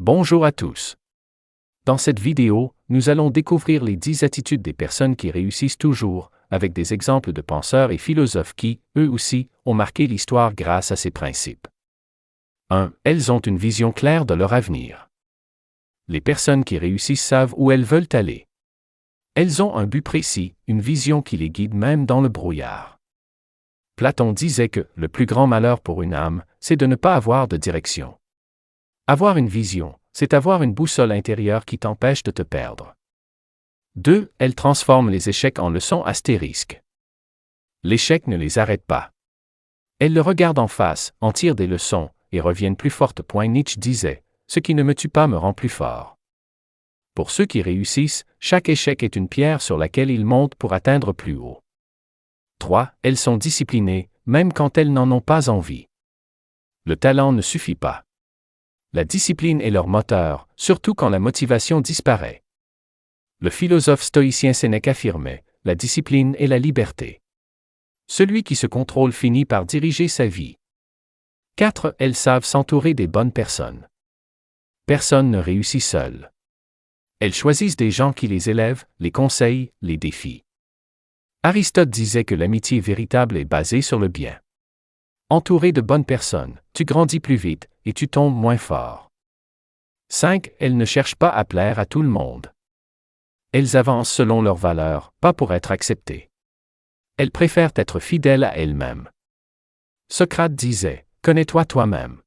Bonjour à tous. Dans cette vidéo, nous allons découvrir les 10 attitudes des personnes qui réussissent toujours, avec des exemples de penseurs et philosophes qui, eux aussi, ont marqué l'histoire grâce à ces principes. 1. Elles ont une vision claire de leur avenir. Les personnes qui réussissent savent où elles veulent aller. Elles ont un but précis, une vision qui les guide même dans le brouillard. Platon disait que le plus grand malheur pour une âme, c'est de ne pas avoir de direction. Avoir une vision, c'est avoir une boussole intérieure qui t'empêche de te perdre. 2. Elles transforment les échecs en leçons astérisques. L'échec ne les arrête pas. Elles le regardent en face, en tirent des leçons, et reviennent plus fortes. Nietzsche disait « Ce qui ne me tue pas me rend plus fort ». Pour ceux qui réussissent, chaque échec est une pierre sur laquelle ils montent pour atteindre plus haut. 3. Elles sont disciplinées, même quand elles n'en ont pas envie. Le talent ne suffit pas. La discipline est leur moteur, surtout quand la motivation disparaît. Le philosophe stoïcien Sénèque affirmait « La discipline est la liberté ». Celui qui se contrôle finit par diriger sa vie. 4. Elles savent s'entourer des bonnes personnes. Personne ne réussit seul. Elles choisissent des gens qui les élèvent, les conseillent, les défient. Aristote disait que l'amitié véritable est basée sur le bien. Entouré de bonnes personnes, tu grandis plus vite et tu tombes moins fort. 5. Elles ne cherchent pas à plaire à tout le monde. Elles avancent selon leurs valeurs, pas pour être acceptées. Elles préfèrent être fidèles à elles-mêmes. Socrate disait « Connais-toi toi-même.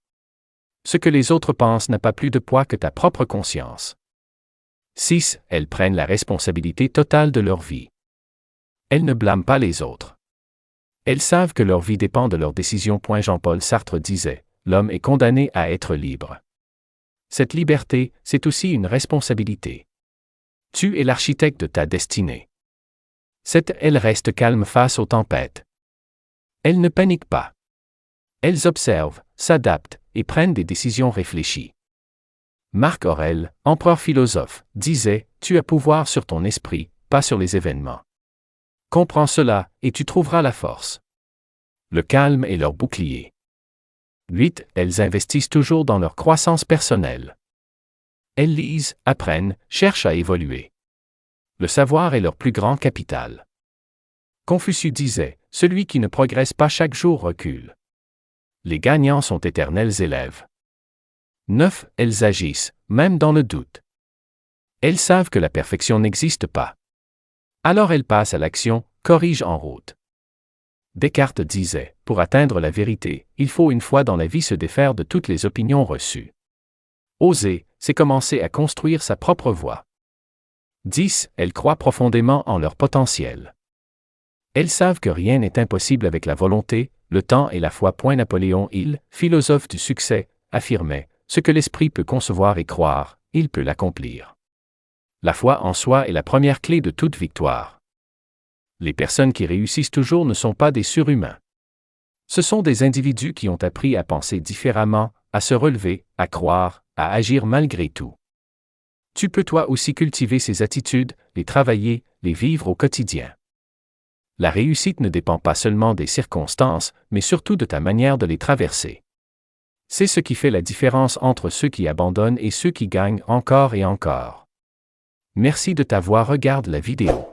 Ce que les autres pensent n'a pas plus de poids que ta propre conscience. » 6. Elles prennent la responsabilité totale de leur vie. Elles ne blâment pas les autres. Elles savent que leur vie dépend de leurs décisions. Jean-Paul Sartre disait « L'homme est condamné à être libre. » Cette liberté, c'est aussi une responsabilité. Tu es l'architecte de ta destinée. 7. Elles restent calmes face aux tempêtes. Elles ne paniquent pas. Elles observent, s'adaptent et prennent des décisions réfléchies. Marc Aurèle, empereur philosophe, disait « Tu as pouvoir sur ton esprit, pas sur les événements. Comprends cela, et tu trouveras la force. » Le calme est leur bouclier. 8. Elles investissent toujours dans leur croissance personnelle. Elles lisent, apprennent, cherchent à évoluer. Le savoir est leur plus grand capital. Confucius disait « Celui qui ne progresse pas chaque jour recule. » Les gagnants sont éternels élèves. 9. Elles agissent, même dans le doute. Elles savent que la perfection n'existe pas. Alors elles passent à l'action, corrigent en route. Descartes disait « Pour atteindre la vérité, il faut une fois dans la vie se défaire de toutes les opinions reçues. » Oser, c'est commencer à construire sa propre voie. 10. Elles croient profondément en leur potentiel. Elles savent que rien n'est impossible avec la volonté, le temps et la foi. Napoléon Hill, philosophe du succès, affirmait « Ce que l'esprit peut concevoir et croire, il peut l'accomplir. » La foi en soi est la première clé de toute victoire. Les personnes qui réussissent toujours ne sont pas des surhumains. Ce sont des individus qui ont appris à penser différemment, à se relever, à croire, à agir malgré tout. Tu peux toi aussi cultiver ces attitudes, les travailler, les vivre au quotidien. La réussite ne dépend pas seulement des circonstances, mais surtout de ta manière de les traverser. C'est ce qui fait la différence entre ceux qui abandonnent et ceux qui gagnent encore et encore. Merci de t'avoir regardé la vidéo.